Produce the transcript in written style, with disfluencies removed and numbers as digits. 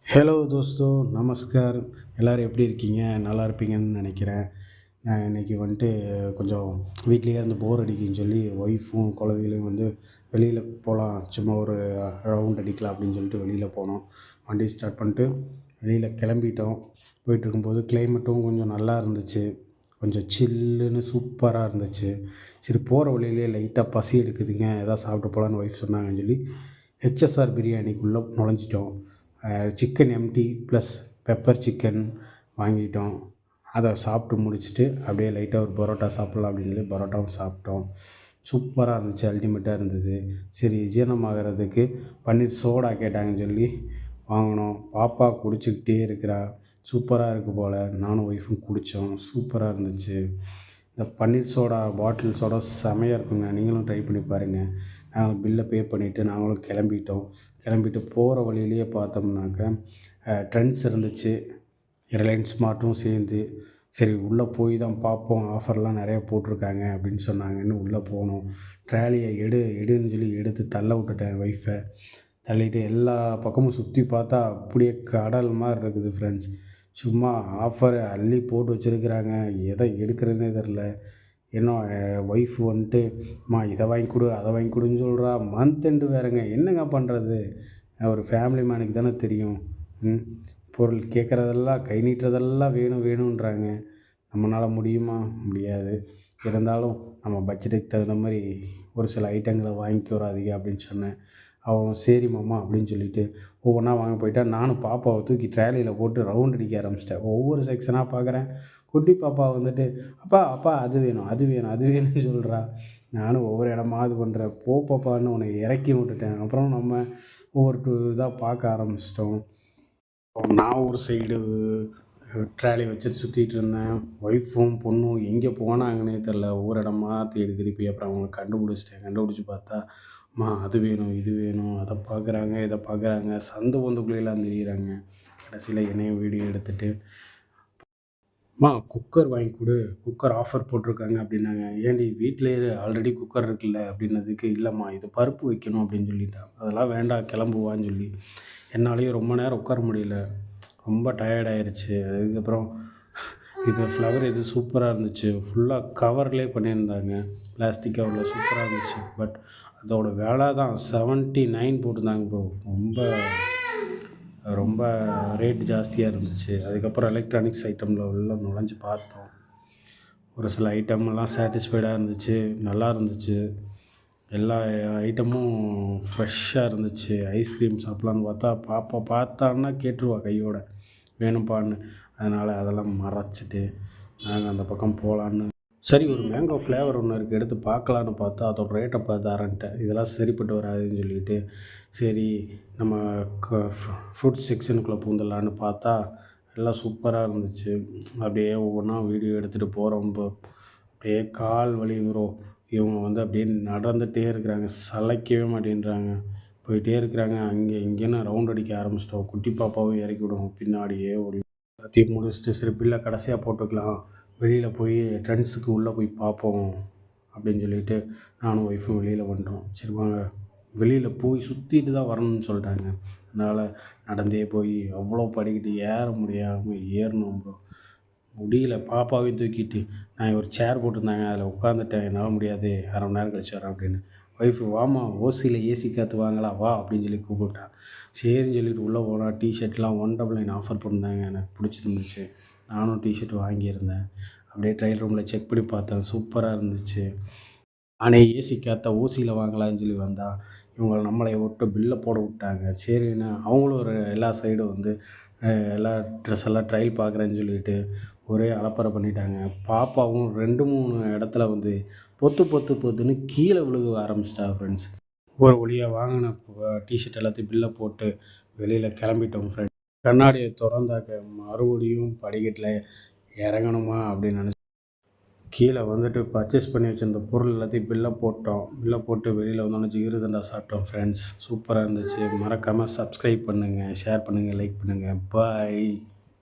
Hello தோஸ்தோ, நமஸ்கார். எல்லோரும் எப்படி இருக்கீங்க? நல்லா இருப்பீங்கன்னு நினைக்கிறேன். நான் இன்றைக்கி வந்துட்டு கொஞ்சம் வீட்லேயே இருந்து போர் அடிக்குன்னு சொல்லி ஒய்ஃபும் குழந்தைகளையும் வந்து வெளியில் போகலாம், சும்மா ஒரு ரவுண்ட் அடிக்கலாம் அப்படின்னு சொல்லிட்டு வெளியில் போனோம். வண்டி ஸ்டார்ட் பண்ணிட்டு வெளியில் கிளம்பிட்டோம். போயிட்டுருக்கும்போது கிளைமேட்டும் கொஞ்சம் நல்லா இருந்துச்சு. கொஞ்சம் சில்லுன்னு சூப்பராக இருந்துச்சு. சரி, போகிற வழியிலே லைட்டாக பசி எடுக்குதுங்க, எதாவது சாப்பிட்டு போகலான்னு ஒய்ஃப் சொன்னாங்கன்னு சொல்லி ஹெச்எஸ்ஆர் பிரியாணிக்குள்ளே நுழைஞ்சிட்டோம். சிக்கன் எம்டி ப்ளஸ் பெப்பர் சிக்கன் வாங்கிட்டோம். அதை சாப்பிட்டு முடிச்சுட்டு அப்படியே லைட்டாக ஒரு பரோட்டா சாப்பிட்லாம் அப்படின்னு சொல்லி பரோட்டாவும் சாப்பிட்டோம். சூப்பராக இருந்துச்சு, அல்டிமேட்டாக இருந்தது. சரி, ஜீரணம் ஆகிறதுக்கு பன்னீர் சோடா கேட்டாங்கன்னு சொல்லி வாங்கினோம். பாப்பா குடிச்சிக்கிட்டே இருக்கிறா. சூப்பராக இருக்குது போல். நானும் ஒய்ஃபும் குடித்தோம். சூப்பராக இருந்துச்சு. இந்த பன்னீர் சோடா பாட்டில் சோடா செமையாக இருக்குங்க. நீங்களும் ட்ரை பண்ணி பாருங்கள். நாங்கள் பில்லை பே பண்ணிவிட்டு நாங்களும் கிளம்பிட்டோம். கிளம்பிட்டு போகிற வழியிலேயே பார்த்தோம்னாக்க ட்ரெண்ட்ஸ் இருந்துச்சு, ரிலையன்ஸ் ஸ்மார்ட்டும் சேர்ந்து. சரி, உள்ளே போய் தான் பார்ப்போம், ஆஃபர்லாம் நிறையா போட்டிருக்காங்க அப்படின்னு சொன்னாங்கன்னு உள்ளே போனோம். ட்ராலியை எடுன்னு சொல்லி எடுத்து தள்ள விட்டுட்டேன் ஒய்ஃபை. தள்ளிட்டு எல்லா பக்கமும் சுற்றி பார்த்தா அப்படியே கடல் மாதிரி இருக்குது ஃப்ரெண்ட்ஸ். சும்மா ஆஃபரை அள்ளி போட்டு வச்சுருக்கிறாங்க. எதை எடுக்கிறதுனே தெரில. இன்னும் ஒய்ஃப் வந்துட்டு, அம்மா இதை வாங்கி கொடு அதை வாங்கி கொடுன்னு சொல்கிறா. மந்த் எண்டு வேறுங்க, என்னங்க பண்ணுறது? ஒரு ஃபேமிலி மேனுக்கு தானே தெரியும். பொருள் கேட்குறதெல்லாம், கை நீட்டுறதெல்லாம் வேணும் வேணுன்றாங்க. நம்மளால் முடியுமா? முடியாது. இருந்தாலும் நம்ம பட்ஜெட்டுக்கு தகுந்த மாதிரி ஒரு சில ஐட்டங்களை வாங்கிக்கிறோம் அதிக அப்படின்னு சொன்னேன். அவன் சரி மாமா அப்படின்னு சொல்லிவிட்டு ஒவ்வொன்றா வாங்க போயிட்டா. நானும் பாப்பாவை தூக்கி ட்ராலியில் போட்டு ரவுண்ட் அடிக்க ஆரம்பிச்சிட்டேன். ஒவ்வொரு செக்ஷனாக பார்க்குறேன். குட்டி பாப்பா வந்துட்டு, அப்பா அப்பா அது வேணும் அது வேணும் அது வேணும்னு சொல்கிறா. நானும் ஒவ்வொரு இடமா இது பண்ணுறேன். போ பாப்பான்னு உன்னை இறக்கி விட்டுட்டேன். அப்புறம் நம்ம ஒவ்வொரு இதாக பார்க்க ஆரம்பிச்சிட்டோம். நான் ஒரு சைடு ட்ராலி வச்சுட்டு சுற்றிட்டு இருந்தேன். ஒய்ஃபும் பொண்ணும் எங்கே போனாங்கன்னே தெரில. ஒவ்வொரு இடமா தேடி திருப்பி அப்புறம் அவங்க கண்டுபிடிச்சிட்டேன். கண்டுபிடிச்சி பார்த்தா, அம்மா அது வேணும் இது வேணும், அதை பார்க்குறாங்க இதை பார்க்குறாங்க, சந்து பொந்துக்குள்ளேலாம் தெரியுறாங்க. கடைசியில் என்னையும் வீடியோ எடுத்துகிட்டு, அம்மா குக்கர் வாங்கி கொடு, குக்கர் ஆஃபர் போட்டிருக்காங்க அப்படின்னாங்க. ஏன்டி வீட்டிலேயே ஆல்ரெடி குக்கர் இருக்குல்ல அப்படின்னதுக்கு, இல்லைம்மா இது பருப்பு வைக்கணும் அப்படின்னு சொல்லிட்டான். அதெல்லாம் வேண்டாம் கிளம்புவான்னு சொல்லி என்னாலேயும் ரொம்ப நேரம் உட்கார முடியல. ரொம்ப டயர்டாயிருச்சு. அதுக்கப்புறம் இது ஃப்ளவர் இது சூப்பராக இருந்துச்சு. ஃபுல்லாக கவர்லேயே பண்ணியிருந்தாங்க, பிளாஸ்டிக் கவரில். சூப்பராக இருந்துச்சு. பட் அதோட விலை தான் 79 போட்டிருந்தாங்க ப்ரோ. ரொம்ப ரொம்ப ரேட் ஜாஸ்தியாக இருந்துச்சு. அதுக்கப்புறம் எலக்ட்ரானிக்ஸ் ஐட்டமில் உள்ள நுழைஞ்சு பார்த்தோம். ஒரு சில ஐட்டமெல்லாம் சாட்டிஸ்ஃபைடாக இருந்துச்சு, நல்லா இருந்துச்சு. எல்லா ஐட்டமும் ஃப்ரெஷ்ஷாக இருந்துச்சு. ஐஸ்கிரீம் சாப்பிட்லான்னு பார்த்தா பாப்பா பார்த்தான்னா கேட்டுருவா கையோட வேணும்ப்பான்னு. அதனால் அதெல்லாம் மறைச்சிட்டு நாங்கள் அந்த பக்கம் போகலான்னு, சரி ஒரு மேங்கோ ஃப்ளேவர் ஒன்று இருக்குது எடுத்து பார்க்கலான்னு பார்த்தா அதோட ரேட்டை பார்த்து அரண்டேன். இதெல்லாம் சரிப்பட்டு வராதுன்னு சொல்லிட்டு, சரி நம்ம ஃப்ரூட் செக்ஷனுக்குள்ளே பூந்துடலான்னு பார்த்தா எல்லாம் சூப்பராக இருந்துச்சு. அப்படியே ஒவ்வொன்றா வீடியோ எடுத்துகிட்டு போகிறோம். அப்படியே கால் வலி ப்ரோ. இவங்க வந்து அப்படியே நடந்துகிட்டே இருக்கிறாங்க, சளைக்கவே மாட்டேன்றாங்க. போயிட்டே இருக்கிறாங்க. அங்கே இங்கேன்னு ரவுண்ட் அடிக்க ஆரம்பிச்சிட்டோம். குட்டி பாப்பாவும் இறக்கி விடுவோம் பின்னாடியே ஓடி. எல்லாத்தையும் முடிச்சுட்டு சரி பில்லை கடைசியாக போட்டுக்கலாம், வெளியில் போய் ட்ரெண்ட்ஸுக்கு உள்ளே போய் பார்ப்போம் அப்படின்னு சொல்லிட்டு நானும் ஒய்ஃபும் வெளியில் வந்துட்டோம். சரி வாங்க, வெளியில் போய் சுற்றிட்டு தான் வரணும்னு சொல்லிட்டாங்க. அதனால் நடந்தே போய் அவ்வளோ படிக்கிட்டு ஏற முடியாமல் ஏறணும் ப்ரோ. முடியல. பாப்பாவையும் தூக்கிட்டு நான் ஒரு சேர் போட்டிருந்தாங்க, அதில் உட்காந்துட்டேன். என்னால் முடியாது, அரை மணி நேரம் கழிச்சு வரேன் அப்படின்னு. ஒய்ஃபு, வாமா ஓசியில் ஏசி காற்று வாங்கலாம் வா அப்படின்னு சொல்லி கூப்பிட்டா. சரின்னு சொல்லிட்டு உள்ளே போனால் டிஷர்ட்லாம் 199 ஆஃபர் பண்ணியிருந்தாங்க. எனக்கு பிடிச்சிருந்துச்சு. நானும் டிஷர்ட் வாங்கியிருந்தேன். அப்படியே ட்ரையல் ரூமில் செக் பண்ணி பார்த்தேன், சூப்பராக இருந்துச்சு. நானே ஏசி காற்றை ஓசியில் வாங்கலான்னு சொல்லி வந்தால் இவங்க நம்மளை விட்டு பில்லை போட விட்டாங்க. சரின்னு அவங்களும் ஒரு எல்லா சைடும் வந்து எல்லா ட்ரெஸ் எல்லாம் ட்ரையல் பார்க்குறேன்னு சொல்லிட்டு ஒரே அலப்பறை பண்ணிட்டாங்க. பாப்பாவும் 2-3 இடத்துல வந்து பொத்துன்னு கீழே விழுக ஆரம்பிச்சிட்டா ஃப்ரெண்ட்ஸ். ஒரு வழியாக வாங்கின டிஷர்ட் எல்லாத்தையும் பில்லை போட்டு வெளியில் கிளம்பிட்டோம் ஃப்ரெண்ட்ஸ். கண்ணாடியை திறந்தாக்க மறுபடியும் படிக்கட்டில் இறங்கணுமா அப்படின்னு நினச்சி கீழே வந்துட்டு பர்ச்சேஸ் பண்ணி வச்சுருந்த பொருள் எல்லாத்தையும் பில்லை போட்டோம். பில்லை போட்டு வெளியில் வந்தோடனே ஜிகிருதண்டா சாப்பிட்டோம் ஃப்ரெண்ட்ஸ். சூப்பராக இருந்துச்சு. மறக்காமல் சப்ஸ்கிரைப் பண்ணுங்கள், ஷேர் பண்ணுங்கள், லைக் பண்ணுங்கள். பாய்.